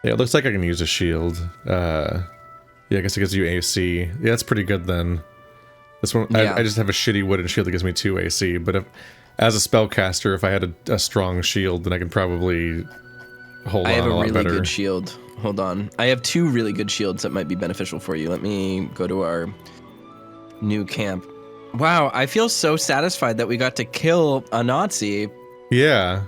Yeah, it looks like I can use a shield. Yeah, I guess it gives you AC. Yeah, that's pretty good then. This one, Yeah. I just have a shitty wooden shield that gives me 2 AC, but if, as a spellcaster, if I had a strong shield, then I could probably hold on a lot better. I have a really good shield. Hold on. I have 2 really good shields that might be beneficial for you. Let me go to our new camp. Wow, I feel so satisfied that we got to kill a Nazi. Yeah.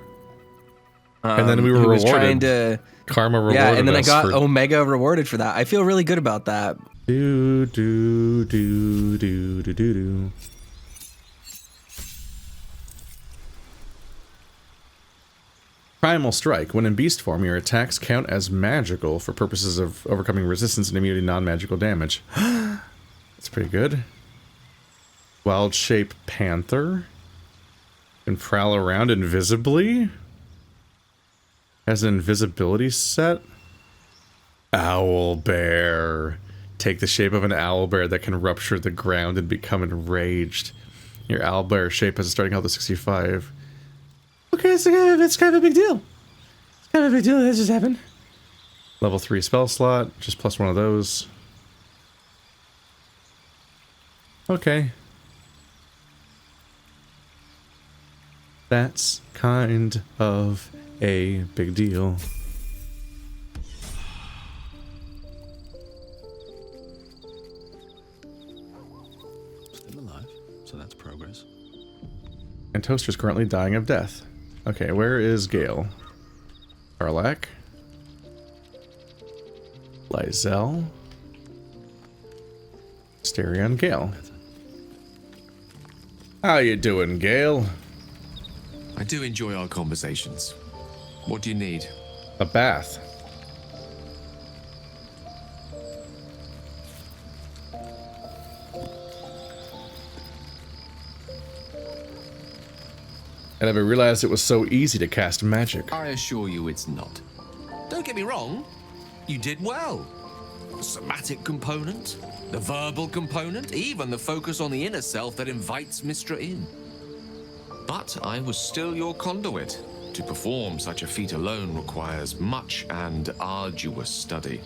And then we were who was rewarded. trying to... Karma rewarded Yeah, and then I us got for... Omega rewarded for that. I feel really good about that. Do, do, do, do, do, do, do. Primal Strike. When in beast form, your attacks count as magical for purposes of overcoming resistance and immunity non-magical damage. That's pretty good. Wild Shape Panther. Can prowl around invisibly. Has an invisibility set. Owl Bear. Take the shape of an owl bear that can rupture the ground and become enraged. Your owl bear shape has a starting health of 65. Okay, it's kind of a big deal. It's kind of a big deal that just happened. Level 3 spell slot, just plus 1 of those. Okay. That's kind of a big deal. Still alive, so that's progress. And Toaster's currently dying of death. Okay, where is Gale? Karlak? Lysel? Asterion, Gale. How you doing, Gale? I do enjoy our conversations. What do you need? A bath. I never realized it was so easy to cast magic. I assure you it's not. Don't get me wrong, you did well. The somatic component, the verbal component, even the focus on the inner self that invites Mistra in. But I was still your conduit. To perform such a feat alone requires much and arduous study.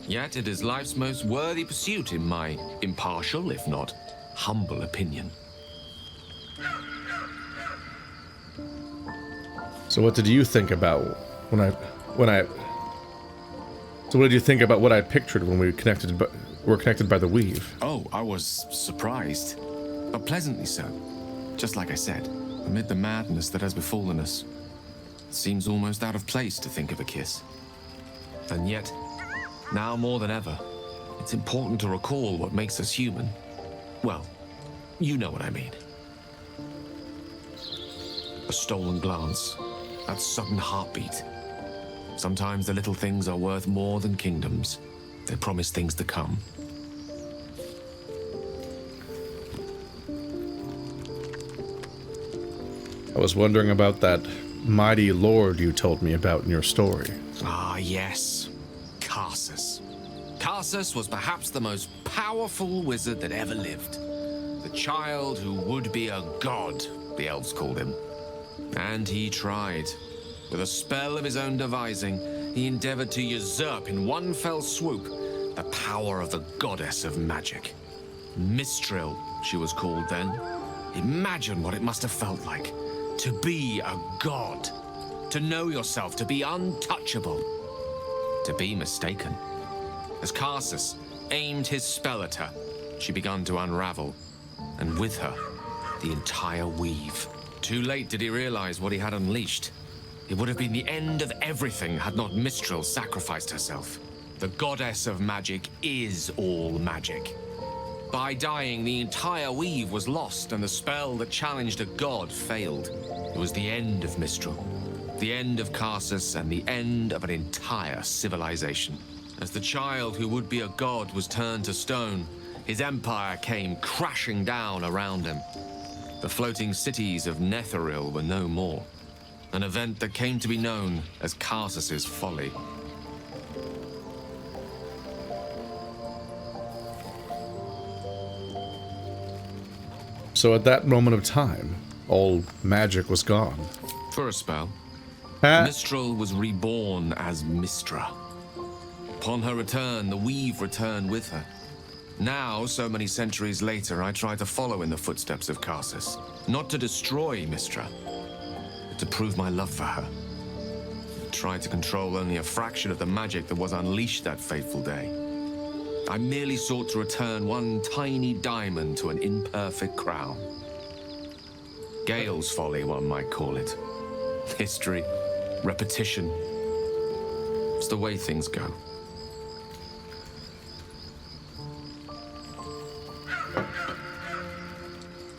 Yet it is life's most worthy pursuit in my impartial, if not humble opinion. So what did you think about So what did you think about what I pictured when we were connected by the weave? Oh, I was surprised, but pleasantly so. Just like I said, amid the madness that has befallen us, it seems almost out of place to think of a kiss. And yet, now more than ever, it's important to recall what makes us human. Well, you know what I mean. A stolen glance, that sudden heartbeat. Sometimes the little things are worth more than kingdoms. They promise things to come. I was wondering about that mighty lord you told me about in your story. Ah, yes. Karsus. Karsus was perhaps the most powerful wizard that ever lived. The child who would be a god, the elves called him. And he tried. With a spell of his own devising, he endeavored to usurp in one fell swoop the power of the goddess of magic. Mistril, she was called then. Imagine what it must have felt like to be a god, to know yourself, to be untouchable, to be mistaken. As Karsus aimed his spell at her, she began to unravel, and with her, the entire weave. Too late did he realize what he had unleashed. It would have been the end of everything had not Mistril sacrificed herself. The goddess of magic is all magic. By dying, the entire weave was lost, and the spell that challenged a god failed. It was the end of Mistril, the end of Karsus, and the end of an entire civilization. As the child who would be a god was turned to stone, his empire came crashing down around him. The floating cities of Netheril were no more. An event that came to be known as Karsus's folly. So at that moment of time, all magic was gone. For a spell, Ah. Mistril was reborn as Mistra. Upon her return, the weave returned with her. Now, so many centuries later, I try to follow in the footsteps of Karsus. Not to destroy Mistra, but to prove my love for her. I tried to control only a fraction of the magic that was unleashed that fateful day. I merely sought to return one tiny diamond to an imperfect crown. Gale's folly, one might call it. History, repetition. It's the way things go.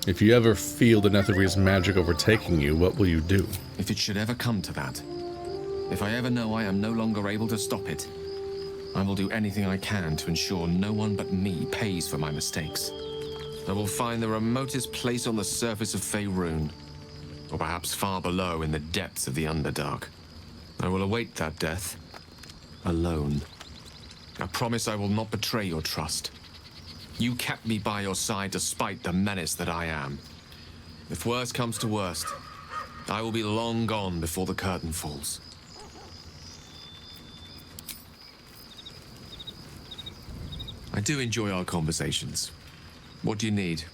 If you ever feel the Netherese magic overtaking you, what will you do? If it should ever come to that, if I ever know I am no longer able to stop it, I will do anything I can to ensure no one but me pays for my mistakes. I will find the remotest place on the surface of Faerun, or perhaps far below in the depths of the Underdark. I will await that death, alone. I promise I will not betray your trust. You kept me by your side despite the menace that I am. If worst comes to worst, I will be long gone before the curtain falls. I do enjoy our conversations. What do you need?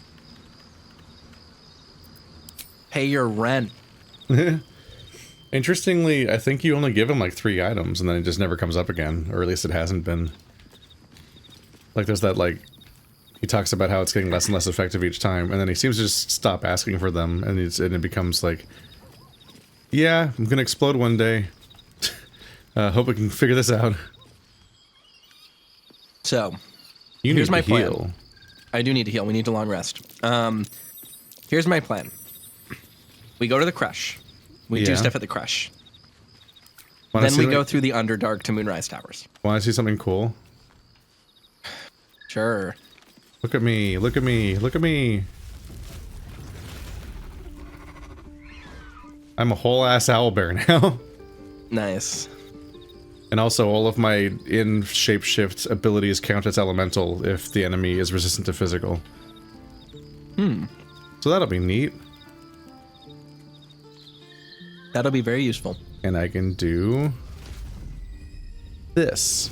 Pay your rent. Interestingly, I think you only give him like 3 items and then it just never comes up again, or at least it hasn't been. Like there's that like, he talks about how it's getting less and less effective each time, and then he seems to just stop asking for them, and it becomes like, yeah, I'm gonna explode one day. Hope we can figure this out. So, You here's need my to plan. heal. I do need to heal. We need to long rest. Here's my plan. We go to the crush. We do Yeah. stuff at the crush. Wanna Then see we go through the Underdark to Moonrise Towers. Want to see something cool? Sure. Look at me, look at me, look at me. I'm a whole ass owlbear now. Nice. And also all of my in shapeshift abilities count as elemental if the enemy is resistant to physical. So that'll be neat. That'll be very useful. And I can do this.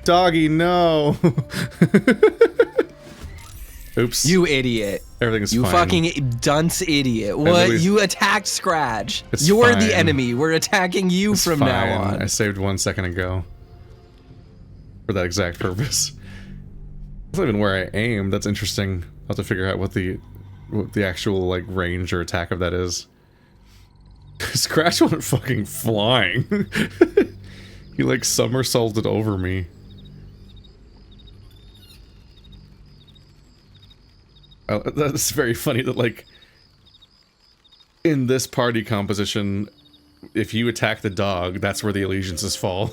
Doggy, no. Oops. You idiot. Everything's You fine. fucking dunce idiot. What? Everybody's- You attacked Scratch. It's You're fine. the enemy. We're attacking you It's from fine. now on. I saved 1 second ago. For that exact purpose. That's not even where I aimed. That's interesting. I'll have to figure out what the actual like range or attack of that is. Scratch went fucking flying. He like somersaulted over me. That's very funny that like in this party composition, if you attack the dog, that's where the allegiances fall.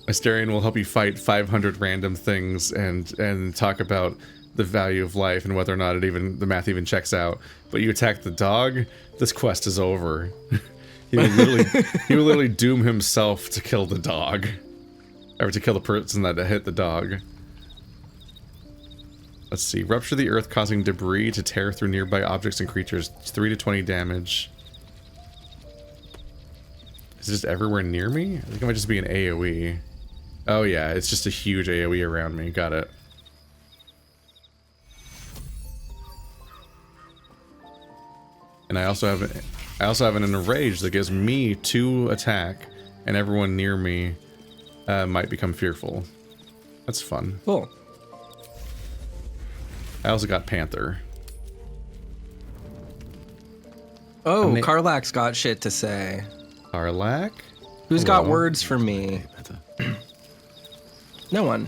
Asterion will help you fight 500 random things and talk about the value of life and whether or not the math even checks out. But you attack the dog, this quest is over. he will literally doom himself to kill the dog. Or to kill the person that hit the dog. Let's see. Rupture the earth, causing debris to tear through nearby objects and creatures. 3 to 20 damage. Is it just everywhere near me? I think it might just be an AoE. Oh yeah, it's just a huge AoE around me. Got it. And I also have an enrage that gives me 2 attack, and everyone near me might become fearful. That's fun. Cool. I also got Panther. Oh, Ama- Karlak's got shit to say. Karlak? Who's got Hello. words for me? No one.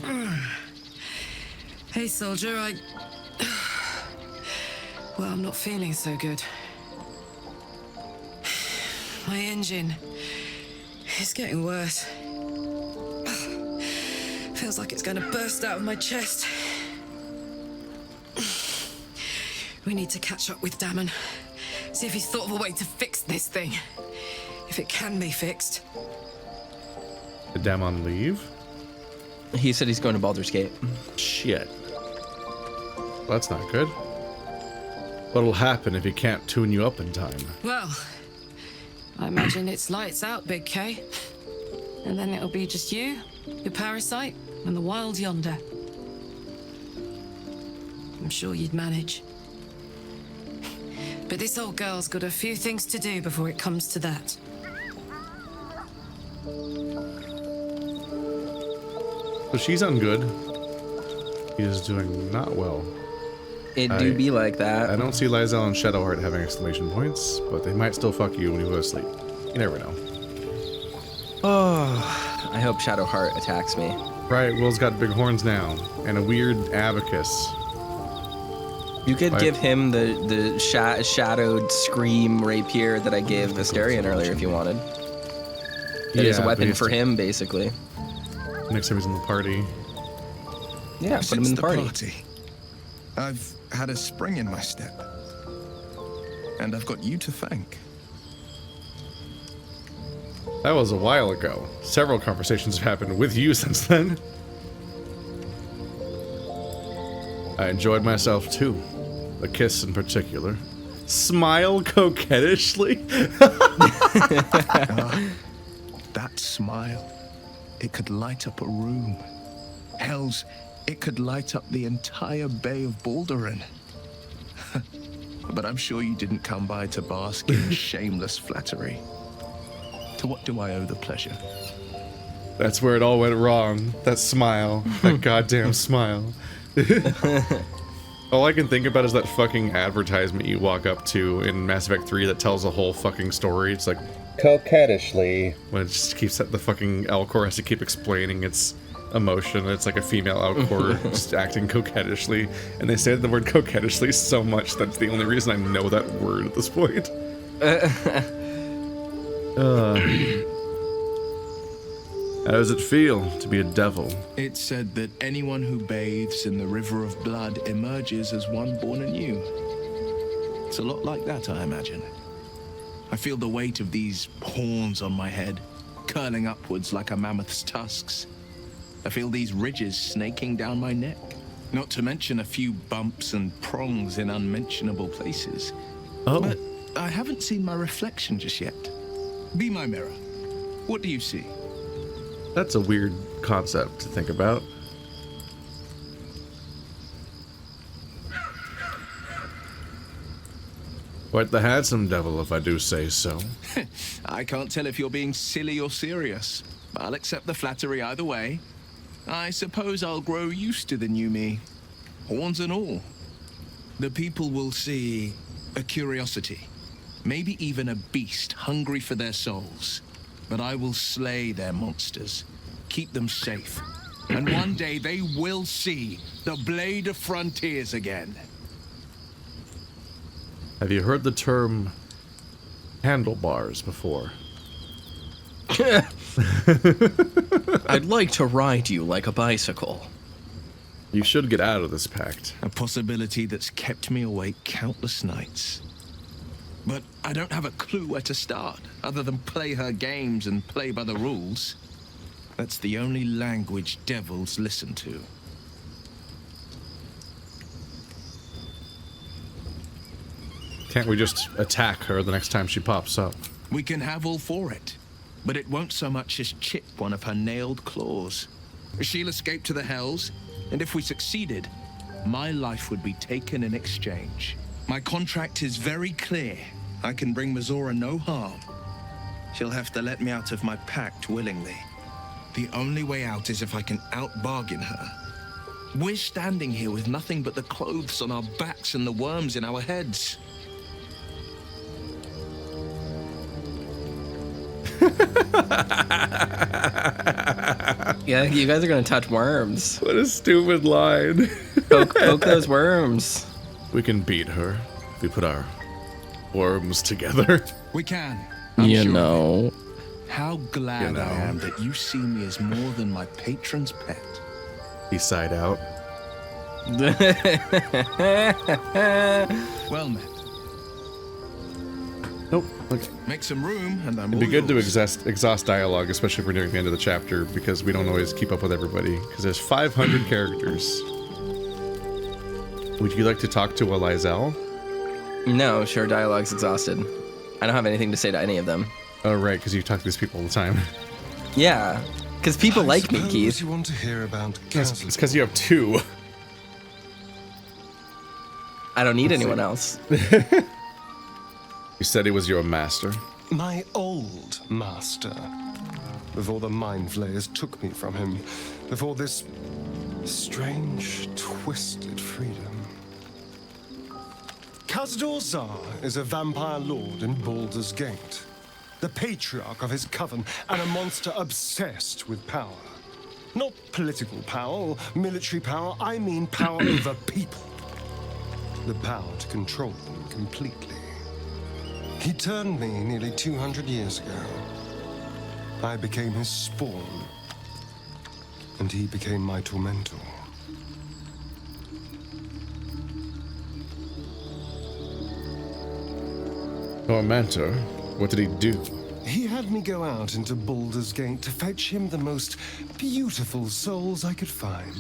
Hey, soldier, well, I'm not feeling so good. My engine is getting worse. Feels like it's gonna burst out of my chest. We need to catch up with Damon. See if he's thought of a way to fix this thing. If it can be fixed. Did Damon leave? He said he's going to Baldur's Gate. Shit. Well, that's not good. What'll happen if he can't tune you up in time? Well, I imagine it's lights out, Big K. And then it'll be just you, your parasite, and the wild yonder. I'm sure you'd manage. But this old girl's got a few things to do before it comes to that. So she's on good. He is doing not well. It do be like that. I don't see Lysel and Shadowheart having exclamation points, but they might still fuck you when you go to sleep. You never know. Oh, I hope Shadowheart attacks me. Right, Will's got big horns now, and a weird abacus. You could give him the shadowed scream rapier that I gave Asterion earlier if you wanted. It is a weapon for him, basically. Next time he's in the party. Yeah, put him in the party. I've had a spring in my step. And I've got you to thank. That was a while ago. Several conversations have happened with you since then. I enjoyed myself too. A kiss in particular. Smile coquettishly. That smile. It could light up a room. Hells, it could light up the entire Bay of Baldur. But I'm sure you didn't come by to bask in shameless flattery. To what do I owe the pleasure? That's where it all went wrong. That smile. That goddamn smile. All I can think about is that fucking advertisement you walk up to in Mass Effect 3 that tells a whole fucking story. It's like, coquettishly. When it just keeps, the fucking Alcor has to keep explaining its emotion. It's like a female Alcor just acting coquettishly. And they say the word coquettishly so much that's the only reason I know that word at this point. How does it feel to be a devil? It's said that anyone who bathes in the river of blood emerges as one born anew. It's a lot like that, I imagine. I feel the weight of these horns on my head, curling upwards like a mammoth's tusks. I feel these ridges snaking down my neck, not to mention a few bumps and prongs in unmentionable places. Oh. But I haven't seen my reflection just yet. Be my mirror. What do you see? That's a weird concept to think about. Quite the handsome devil, if I do say so. I can't tell if you're being silly or serious. I'll accept the flattery either way. I suppose I'll grow used to the new me. Horns and all. The people will see a curiosity. Maybe even a beast hungry for their souls. But I will slay their monsters. Keep them safe. And one day they will see the Blade of Frontiers again. Have you heard the term handlebars before? I'd like to ride you like a bicycle. You should get out of this pact. A possibility that's kept me awake countless nights. But I don't have a clue where to start, other than play her games and play by the rules. That's the only language devils listen to. Can't we just attack her the next time she pops up? We can have all for it, but it won't so much as chip one of her nailed claws. She'll escape to the Hells, and if we succeeded, my life would be taken in exchange. My contract is very clear. I can bring Mazora no harm. She'll have to let me out of my pact willingly. The only way out is if I can out-bargain her. We're standing here with nothing but the clothes on our backs and the worms in our heads. Yeah, you guys are gonna touch worms. What a stupid line. Poke those worms. We can beat her if we put our worms together. We can. I'm You sure. know. How glad You know. I am that you see me as more than my patron's pet. He sighed out. Well met. Nope. Okay. Make some room, and I'm It'd be all good to yours. exhaust dialogue, especially if we're nearing the end of the chapter, because we don't always keep up with everybody. Because there's 500 characters. Would you like to talk to a Lysel? No, sure, dialogue's exhausted. I don't have anything to say to any of them. Oh, right, because you talk to these people all the time. Yeah, because people like me, suppose Keith. You want to hear about It's because you have 2. I don't need anyone else. You said he was your master. my old master. Before the mind flayers took me from him. Before this strange, twisted freedom. Khazad-dûr is a vampire lord in Baldur's Gate. The patriarch of his coven, and a monster obsessed with power. Not political power or military power, I mean power over people. The power to control them completely. He turned me nearly 200 years ago. I became his spawn, and he became my tormentor. Tormentor? What did he do? He had me go out into Baldur's Gate to fetch him the most beautiful souls I could find.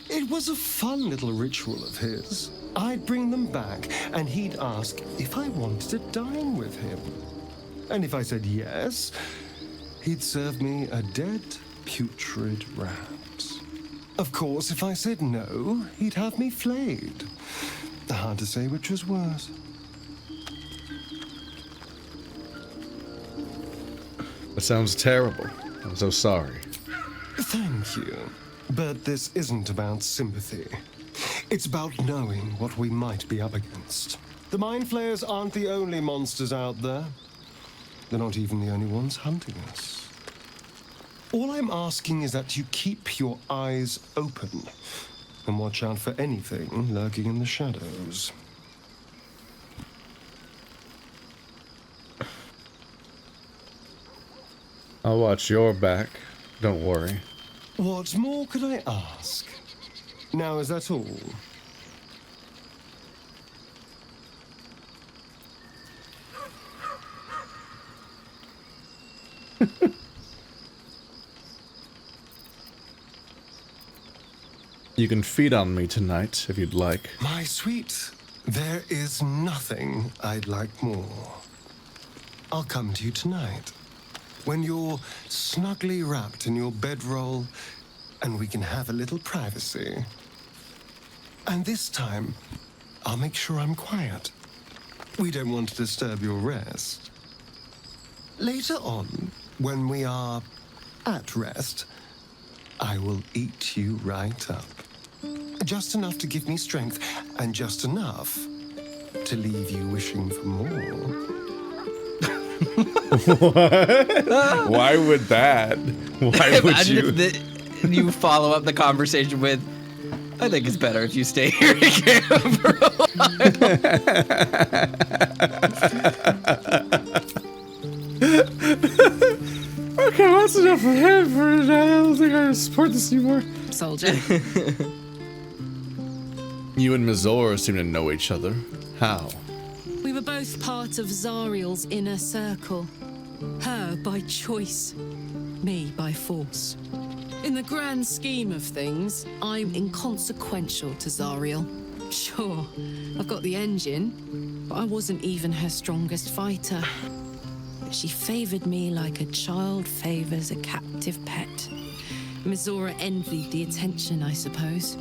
It was a fun little ritual of his. I'd bring them back, and he'd ask if I wanted to dine with him. And if I said yes, he'd serve me a dead, putrid rat. Of course, if I said no, he'd have me flayed. Hard to say which was worse. That sounds terrible. I'm so sorry. Thank you. But this isn't about sympathy. It's about knowing what we might be up against. The mind flayers aren't the only monsters out there. They're not even the only ones hunting us. All I'm asking is that you keep your eyes open and watch out for anything lurking in the shadows. I'll watch your back. Don't worry. What more could I ask? Now, is that all? You can feed on me tonight if you'd like. My sweet, there is nothing I'd like more. I'll come to you tonight, when you're snugly wrapped in your bedroll, and we can have a little privacy. And this time, I'll make sure I'm quiet. We don't want to disturb your rest. Later on, when we are at rest, I will eat you right up. Just enough to give me strength, and just enough to leave you wishing for more. Why would that? Why would Imagine you? if you follow up the conversation with, I think it's better if you stay here again for a Okay, that's enough for him for tonight. I don't think I can support this anymore. Soldier. You and Mizora seem to know each other. How? We were both part of Zariel's inner circle. Her by choice, me by force. In the grand scheme of things, I'm inconsequential to Zariel. Sure, I've got the engine, but I wasn't even her strongest fighter. But she favored me like a child favors a captive pet. Mizora envied the attention, I suppose.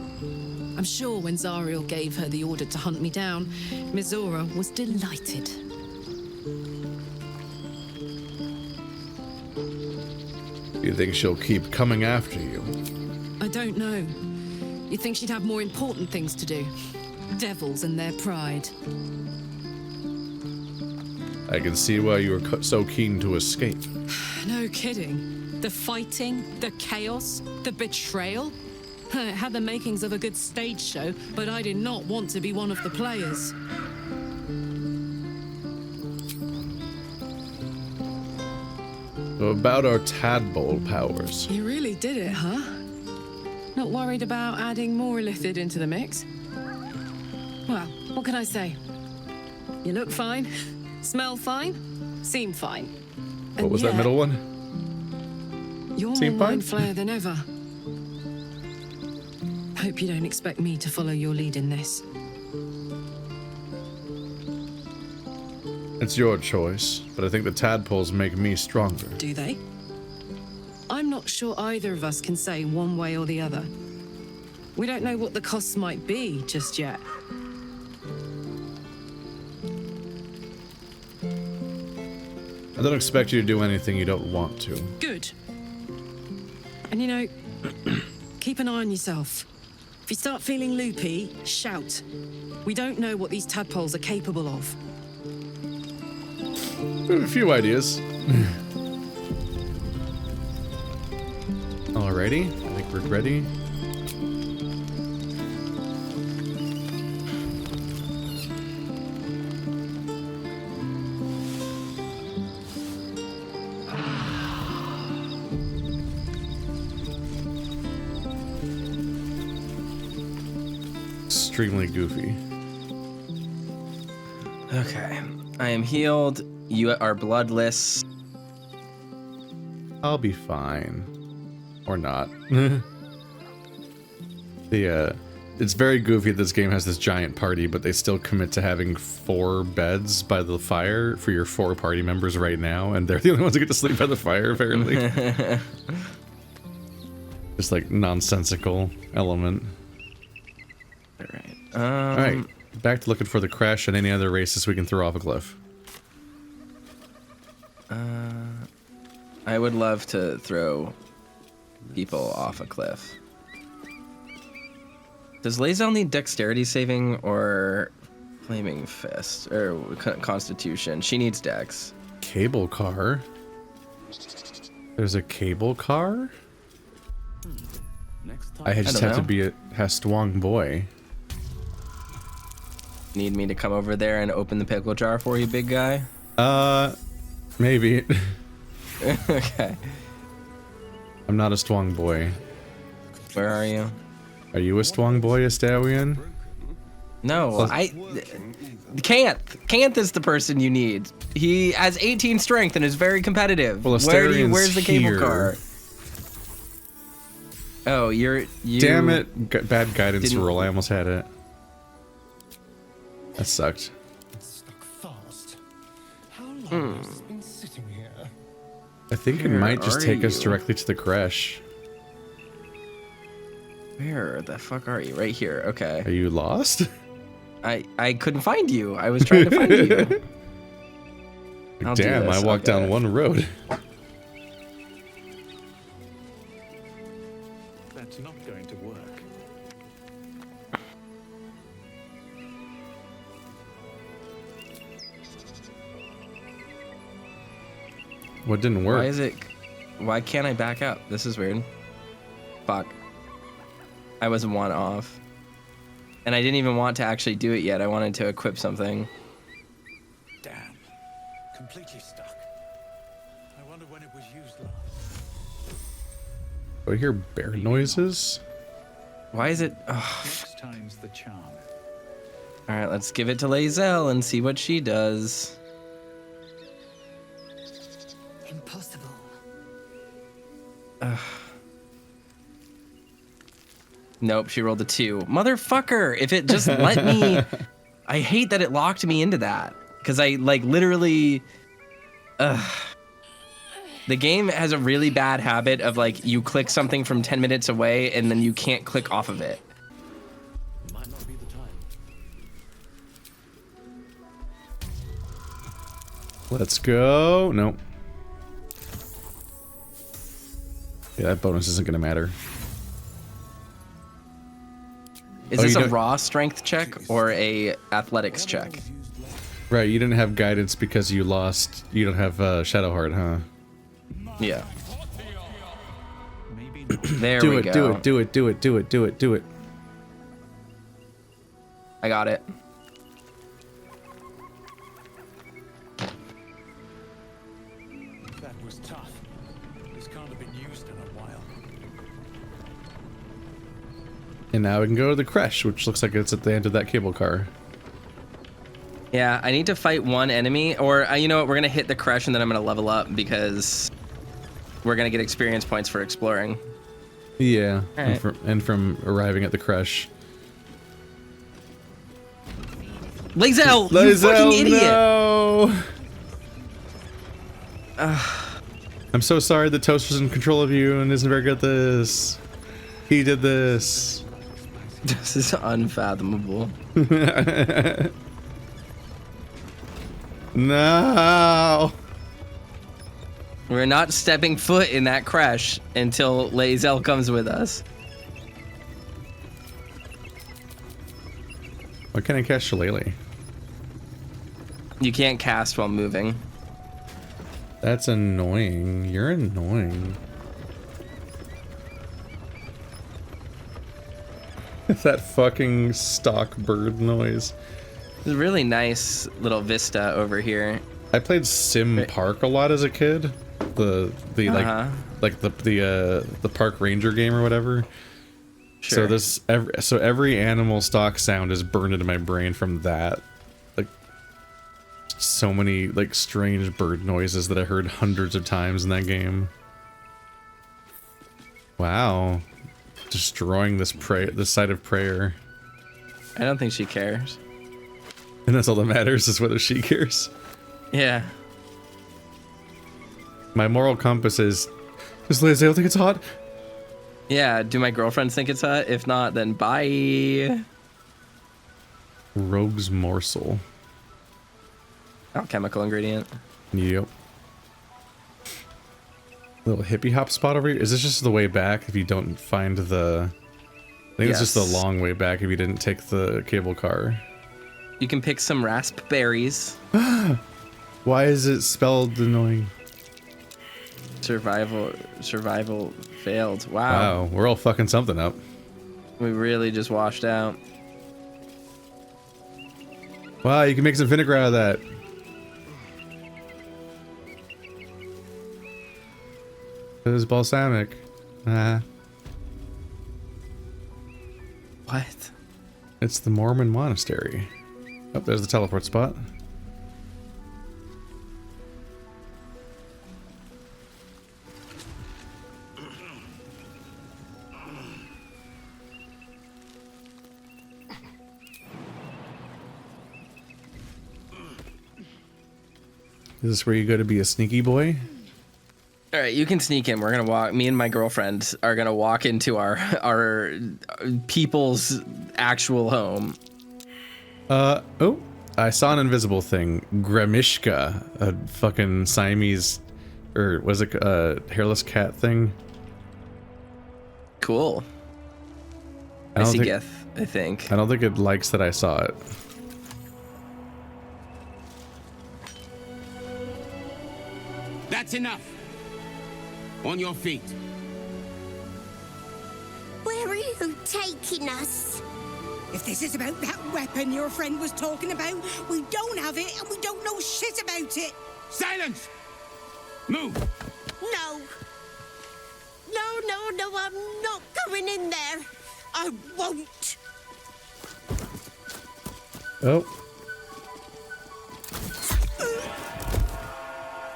I'm sure when Zariel gave her the order to hunt me down, Mizora was delighted. You think she'll keep coming after you? I don't know. You'd think she'd have more important things to do. Devils and their pride. I can see why you were so keen to escape. No kidding. The fighting, the chaos, the betrayal. It had the makings of a good stage show, but I did not want to be one of the players. So about our tadpole powers. You really did it, huh? Not worried about adding more illithid into the mix? Well, what can I say? You look fine, smell fine, seem fine. What was that middle one? You're Seem more fine? mind flayer than ever. Hope you don't expect me to follow your lead in this. It's your choice, but I think the tadpoles make me stronger. Do they? I'm not sure either of us can say one way or the other. We don't know what the costs might be just yet. I don't expect you to do anything you don't want to. Good. And you know, keep an eye on yourself. If you start feeling loopy, shout. We don't know what these tadpoles are capable of. A few ideas. Alrighty, I think we're ready. Extremely goofy. Okay. I am healed. You are bloodless. I'll be fine. Or not. It's very goofy that this game has this giant party, but they still commit to having 4 beds by the fire for your 4 party members right now, and they're the only ones who get to sleep by the fire, apparently. Just like nonsensical element. Alright. Alright, back to looking for the crash and any other races we can throw off a cliff. I would love to throw people off a cliff. Does Lae'zel need dexterity saving or flaming fist or constitution? She needs dex. Cable car? There's a cable car? I just have to be a Hastwang boy. Need me to come over there and open the pickle jar for you, big guy? Maybe. Okay. I'm not a Stwang boy. Where are you? Are you a Stwang boy, Astawian? No, I can't. Can't is the person you need. He has 18 strength and is very competitive. Well, where's the cable here. car? Oh, you. Damn it! Bad guidance roll. I almost had it. That sucked. Stuck fast. How long has this been sitting here? I think it Where might just are take us you? directly to the crash. Where the fuck are you? Right here. Okay. Are you lost? I couldn't find you. I was trying to find you. I'll do Damn, this, I walked okay. down one road. That's not going to work. What didn't work? Why can't I back up? This is weird. Fuck. I was 1 off. And I didn't even want to actually do it yet. I wanted to equip something. Damn. Completely stuck. I wonder when it was used last. Do I hear bear noises? Why is it... Oh. Next time's the charm. Alright, let's give it to Lae'zel and see what she does. Impossible. Nope, she rolled a 2. Motherfucker! If it just let me... I hate that it locked me into that. Because I, like, literally... The game has a really bad habit of, like, you click something from 10 minutes away and then you can't click off of it. Might not be the time. Let's go. Nope. Yeah, that bonus isn't gonna matter. Is Oh, this you a don't- raw strength check or a athletics check? Right, you didn't have guidance because you lost. You don't have Shadowheart, huh? Yeah. Maybe not. There Do we it, go. do it, do it, do it, do it, do it, do it. I got it. That was tough. This can't have been used in a while. And now we can go to the crash, which looks like it's at the end of that cable car. Yeah, I need to fight one enemy, or you know what? We're gonna hit the crush and then I'm gonna level up because we're gonna get experience points for exploring. Yeah, Alright. and from arriving at the crash. Lae'zel, you Lae'zel, fucking idiot! no! I'm so sorry the Toaster's in control of you and isn't very good at this. He did this. This is unfathomable. No! We're not stepping foot in that crash until Lae'zel comes with us. Why can't I cast Shillelagh? You can't cast while moving. That's annoying. You're annoying. That fucking stock bird noise. It's a really nice little vista over here. I played Sim Park a lot as a kid. The park ranger game or whatever. Sure. So every animal stock sound is burned into my brain from that. Like so many like strange bird noises that I heard hundreds of times in that game. Wow. Destroying this site of prayer. I don't think she cares. And that's all that matters is whether she cares. Yeah. My moral compass is, does Lae'zel think it's hot? Yeah, do my girlfriends think it's hot? If not, then bye. Rogue's morsel. Alchemical ingredient. Yep. Little hippie hop spot over here. Is this just the way back if you don't find the... I think it's just the long way back if you didn't take the cable car. You can pick some raspberries. Why is it spelled annoying? Survival failed. Wow, we're all fucking something up. We really just washed out. Wow, you can make some vinegar out of that. It is balsamic. Ah. What? It's the Mormon monastery. Oh, there's the teleport spot. Is this where you go to be a sneaky boy? All right, you can sneak in. We're gonna walk. Me and my girlfriend are gonna walk into our people's actual home. Oh, I saw an invisible thing. Gramishka, a fucking Siamese, or was it a hairless cat thing? Cool. I see Geth, I think. I don't think it likes that I saw it. That's enough. On your feet. Where are you taking us? If this is about that weapon your friend was talking about, we don't have it and we don't know shit about it. Silence! Move! No. No, I'm not going in there. I won't. Oh.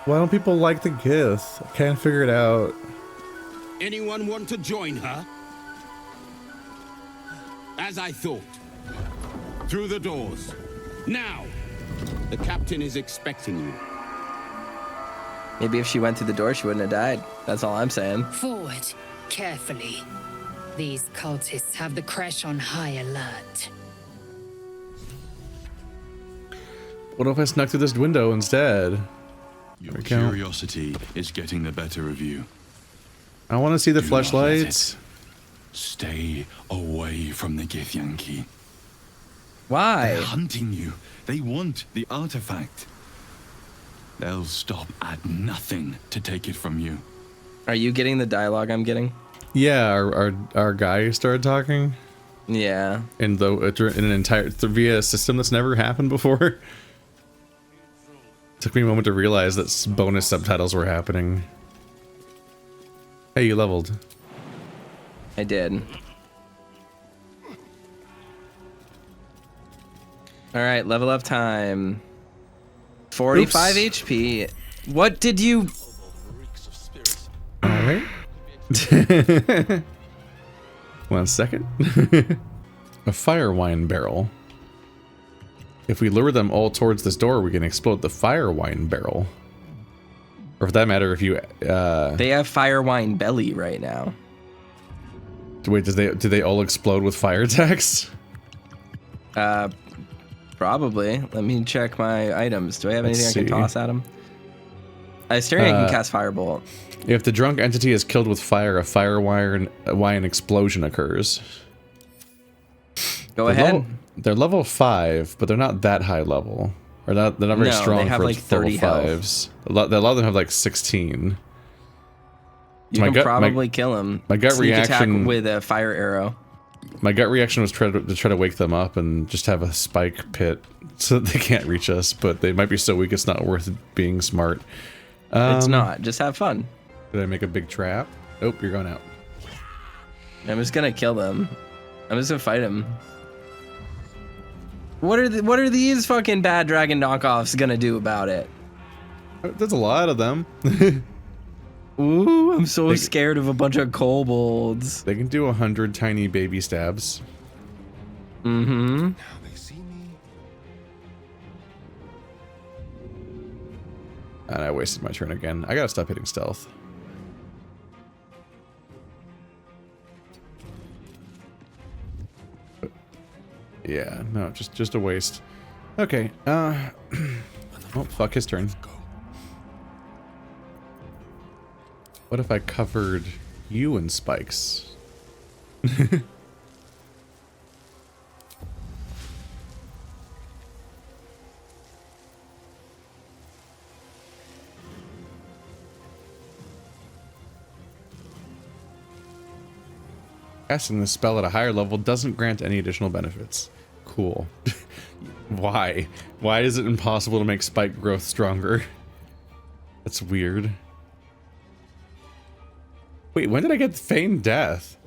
Why don't people like the Gith? I can't figure it out. Anyone want to join her? As I thought. Through the doors. Now! The captain is expecting you. Maybe if she went through the door, she wouldn't have died. That's all I'm saying. Forward, carefully. These cultists have the crash on high alert. What if I snuck through this window instead? Your curiosity is getting the better of you. I want to see the Do not let fleshlights. it. Stay away from the Githyanki. Why? They're hunting you. They want the artifact. They'll stop at nothing to take it from you. Are you getting the dialogue I'm getting? Yeah, our guy started talking. Yeah. In an entire via a system that's never happened before. Took me a moment to realize that bonus subtitles were happening. Hey, you leveled. I did. All right, level up time. 45 HP. What did you... All right. 1 second. A fire wine barrel. if we lure them all towards this door, we can explode the fire wine barrel. Or for that matter, if you... They have fire wine belly right now. Wait, do they all explode with fire attacks? Probably. Let me check my items. Do I have anything I can toss at them? Asterion can cast Firebolt. If the drunk entity is killed with fire, a fire wine explosion occurs. Go ahead. They're level 5, but they're not that high level. Or they're not very strong they have for like 30 level 5s. A lot of them have like 16. You can probably kill him. My gut Sneak reaction attack with a fire arrow. My gut reaction was to try to wake them up and just have a spike pit so that they can't reach us, but they might be so weak it's not worth being smart. It's not. Just have fun. Did I make a big trap? Oh, you're going out. I'm just gonna kill them. I'm just gonna fight him. What are these fucking bad dragon knockoffs gonna do about it? There's a lot of them. Ooh, I'm so scared of a bunch of kobolds. They can do 100 tiny baby stabs. Mm-hmm. Now they see me. And I wasted my turn again. I gotta stop hitting stealth. Yeah, no, just a waste. Okay, oh, fuck his turn. What if I covered you in spikes? Casting the spell at a higher level doesn't grant any additional benefits. Cool. Why? Why is it impossible to make spike growth stronger? That's weird. Wait, when did I get feigned death?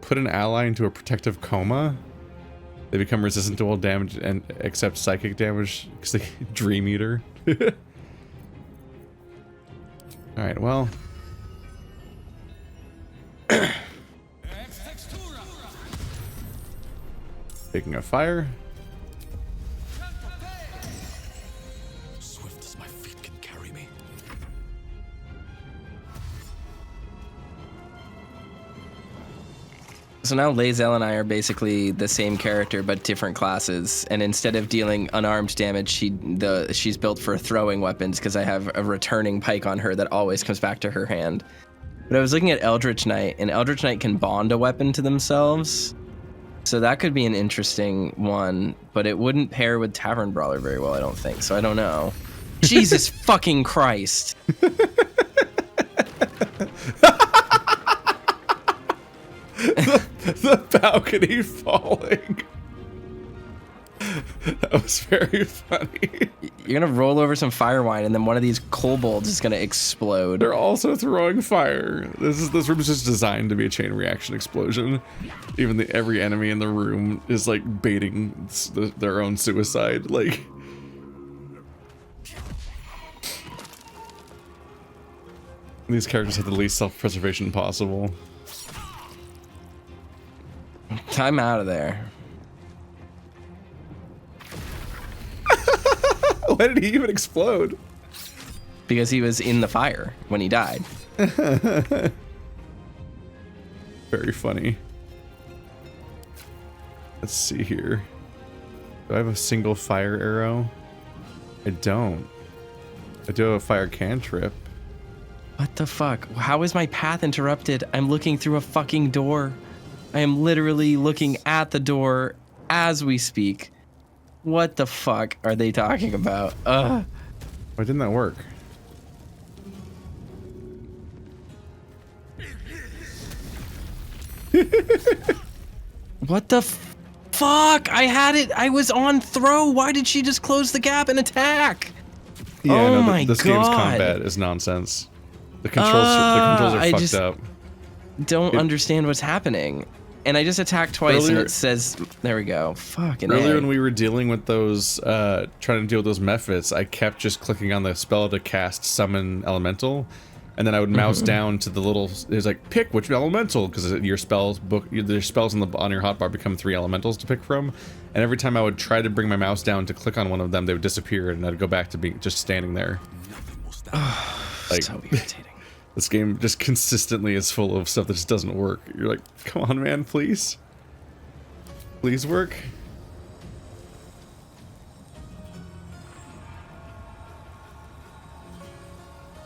Put an ally into a protective coma? They become resistant to all damage and accept psychic damage because they Dream Eater. Alright, well. Taking a fire. Swift as my feet can carry me. So now Lae'zel and I are basically the same character but different classes, and instead of dealing unarmed damage, she's built for throwing weapons because I have a returning pike on her that always comes back to her hand. But I was looking at Eldritch Knight, and Eldritch Knight can bond a weapon to themselves, so that could be an interesting one, but it wouldn't pair with Tavern Brawler very well, I don't think, so I don't know. Jesus fucking Christ. The balcony falling. That was very funny. You're gonna roll over some fire wine, and then one of these kobolds is gonna explode. They're also throwing fire. This room is just designed to be a chain reaction explosion. Even every enemy in the room is like baiting their own suicide. Like, these characters have the least self-preservation possible. I'm out of there. Why did he even explode? Because he was in the fire when he died. Very funny. Let's see here. Do I have a single fire arrow? I don't. I do have a fire cantrip. What the fuck? How is my path interrupted? I'm looking through a fucking door. I am literally looking at the door as we speak. What the fuck are they talking about? Ugh. Why didn't that work? What the fuck? I had it. I was on throw. Why did she just close the gap and attack? Yeah, oh no, my this god. game's combat is nonsense. The controls are fucked up. Don't understand what's happening. And I just attacked twice and it says, there we go. Fucking Earlier A. when we were dealing with those, trying to deal with those mephits, I kept just clicking on the spell to cast Summon Elemental. And then I would mouse down to the little. There's like pick which elemental because your spells book. Their spells on your hotbar become 3 elementals to pick from. And every time I would try to bring my mouse down to click on one of them, they would disappear, and I'd go back to being just standing there. Like, so irritating. This game just consistently is full of stuff that just doesn't work. You're like, come on, man, please, please work.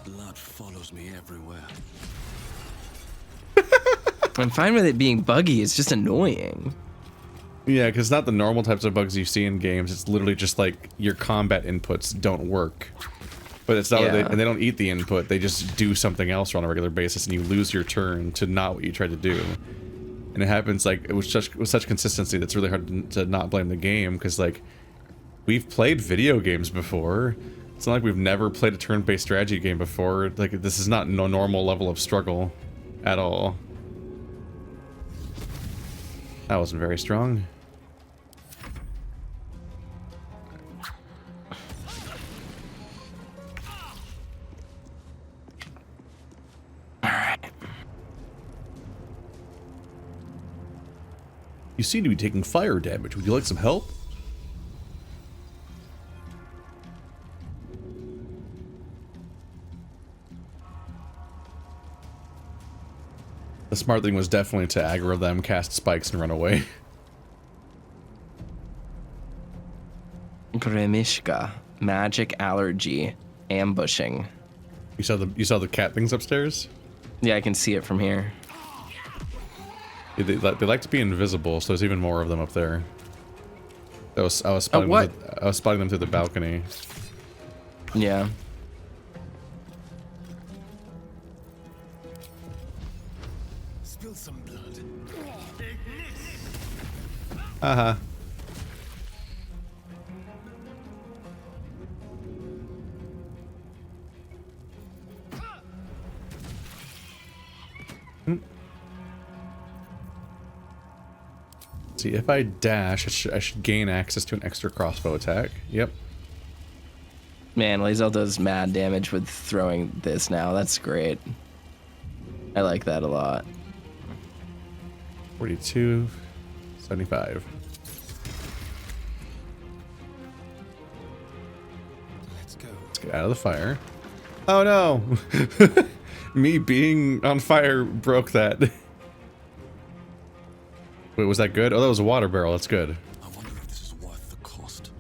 Blood follows me everywhere. I'm fine with it being buggy. It's just annoying. Yeah, because it's not the normal types of bugs you see in games. It's literally just like your combat inputs don't work. But it's not, and they don't eat the input. They just do something else on a regular basis, and you lose your turn to not what you tried to do. And it happens like with such consistency that's really hard to not blame the game, because like we've played video games before. It's not like we've never played a turn-based strategy game before. Like this is not no normal level of struggle at all. That wasn't very strong. You seem to be taking fire damage. Would you like some help? The smart thing was definitely to aggro them, cast spikes, and run away. Grimishka, magic allergy, ambushing. You saw the cat things upstairs? Yeah, I can see it from here. Yeah, they like to be invisible, so there's even more of them up there. I was spotting them through the balcony. Yeah. Spill some blood. Uh-huh. See, if I dash, I should gain access to an extra crossbow attack. Yep. Man, Lae'zel does mad damage with throwing this now. That's great. I like that a lot. 42, 75. Let's go. Let's get out of the fire. Oh no! Me being on fire broke that. Wait, was that good? Oh, that was a water barrel. That's good. I wonder if this is worth the cost.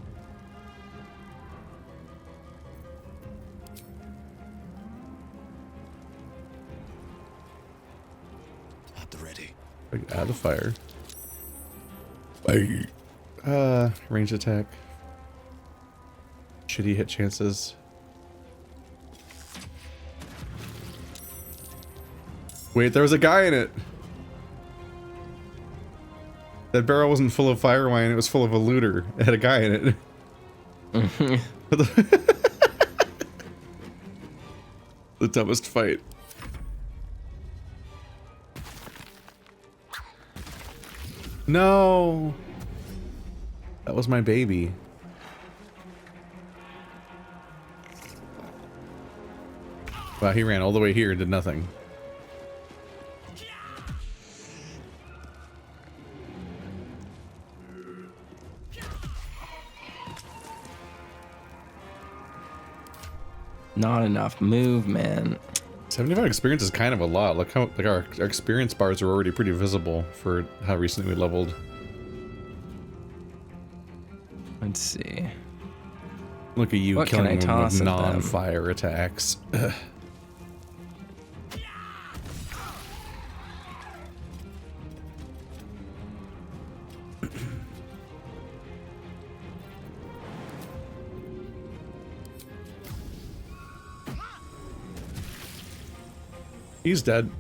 At the ready. Out of the fire. Range attack. Shitty hit chances. Wait, there was a guy in it. That barrel wasn't full of fire wine, it was full of a looter. It had a guy in it. The dumbest fight. No! That was my baby. Wow, he ran all the way here and did nothing. Not enough movement. 75 experience is kind of a lot. Look how our experience bars are already pretty visible for how recently we leveled. Let's see. Look at you What can I killing them toss with at them? non-fire attacks. Ugh. He's dead.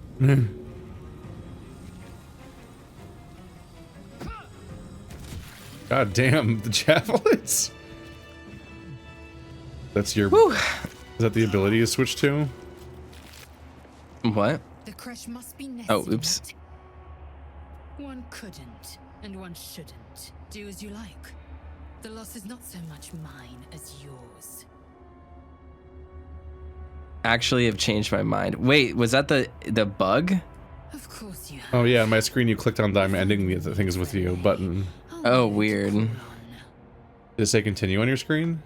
God damn, the javelins. That's your... Whew. Is that the ability you switch to? What? The crush must be Oh, oops. One couldn't, and one shouldn't. Do as you like. The loss is not so much mine as yours. actually have changed my mind. Wait, was that the bug? Of course you have. Oh yeah, on my screen you clicked on I'm ending the things with you button. Oh, weird. Did it say continue on your screen?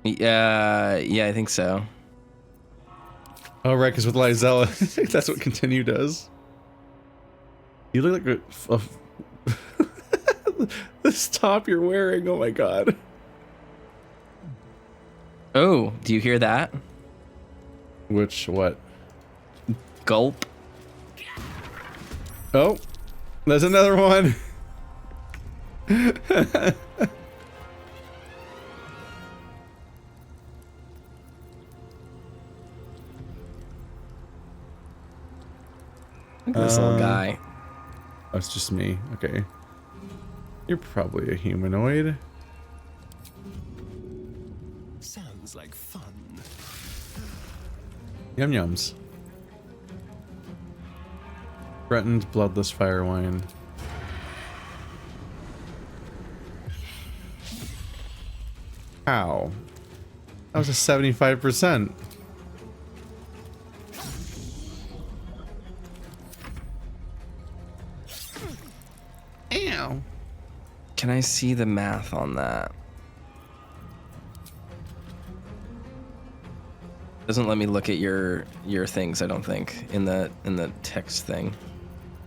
Yeah, I think so. Oh right, because with Lizella, that's what continue does. You look like this top you're wearing. Oh my god. Oh, do you hear that? What? Gulp. Oh, there's another one. Look at this little guy. Oh, it's just me. Okay. You're probably a humanoid. Sounds like fun. Yum yums. Threatened bloodless fire wine. How? That was a 75%. Ow. Can I see the math on that? Doesn't let me look at your things, I don't think, in the text thing.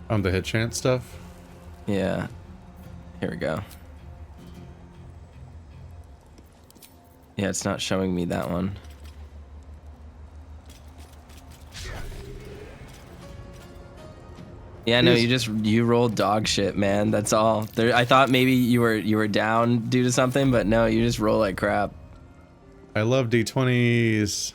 On the hit chance stuff? Yeah. Here we go. Yeah, it's not showing me that one. Yeah, no, you rolled dog shit, man. That's all. I thought maybe you were down due to something, but no, you just roll like crap. I love D20s.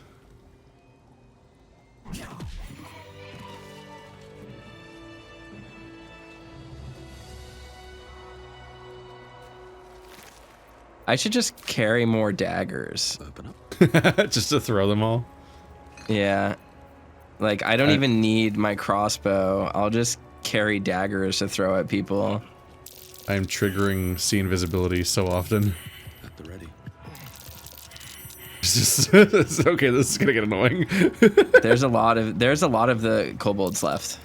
I should just carry more daggers. Open up. Just to throw them all? Yeah. Like, I don't even need my crossbow. I'll just carry daggers to throw at people. I'm triggering see invisibility so often. At the ready. It's just okay, this is gonna get annoying. There's a lot of the kobolds left.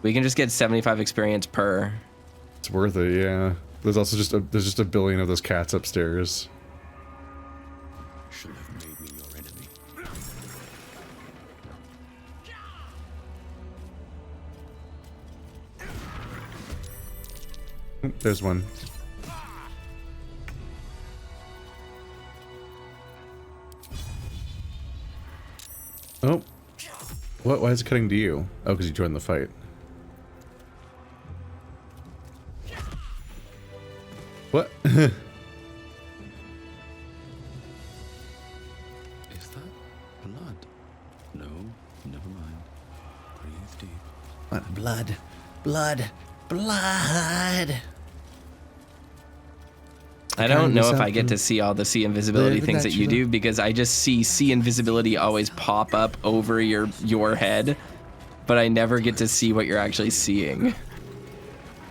We can just get 75 experience per. It's worth it, yeah. There's also just a billion of those cats upstairs. Should have made me your enemy. There's one. Oh. What? Why is it cutting to you? Oh, because you joined the fight. What? Is that blood? No, never mind. Breathe deep. Blood. Blood. Blood. I don't know if I get to see all the see invisibility things that you do, because I just see invisibility always pop up over your head, but I never get to see what you're actually seeing.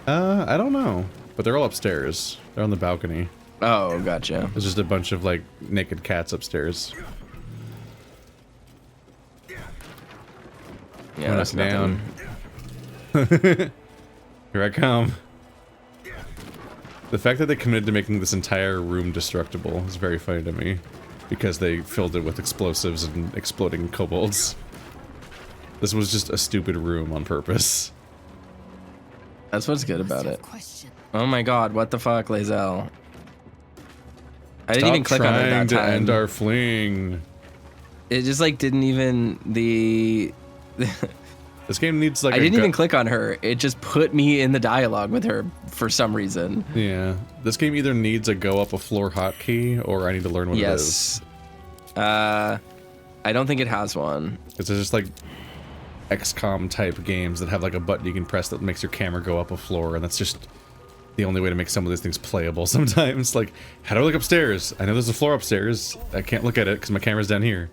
I don't know. But they're all upstairs. They're on the balcony. Oh, gotcha. There's just a bunch of, like, naked cats upstairs. Yeah, that's down. Here I come. The fact that they committed to making this entire room destructible is very funny to me. Because they filled it with explosives and exploding kobolds. This was just a stupid room on purpose. That's what's good about it. Oh my god, what the fuck, Lae'zel? I didn't even click on it that time. Trying to end our fling. It just like didn't even This game needs like I didn't even click on her. It just put me in the dialogue with her for some reason. Yeah. This game either needs a go up a floor hotkey or I need to learn what it is. I don't think it has one. It's just like XCOM type games that have like a button you can press that makes your camera go up a floor, and that's just the only way to make some of these things playable sometimes. Like, how do I look upstairs? I know there's a floor upstairs. I can't look at it because my camera's down here.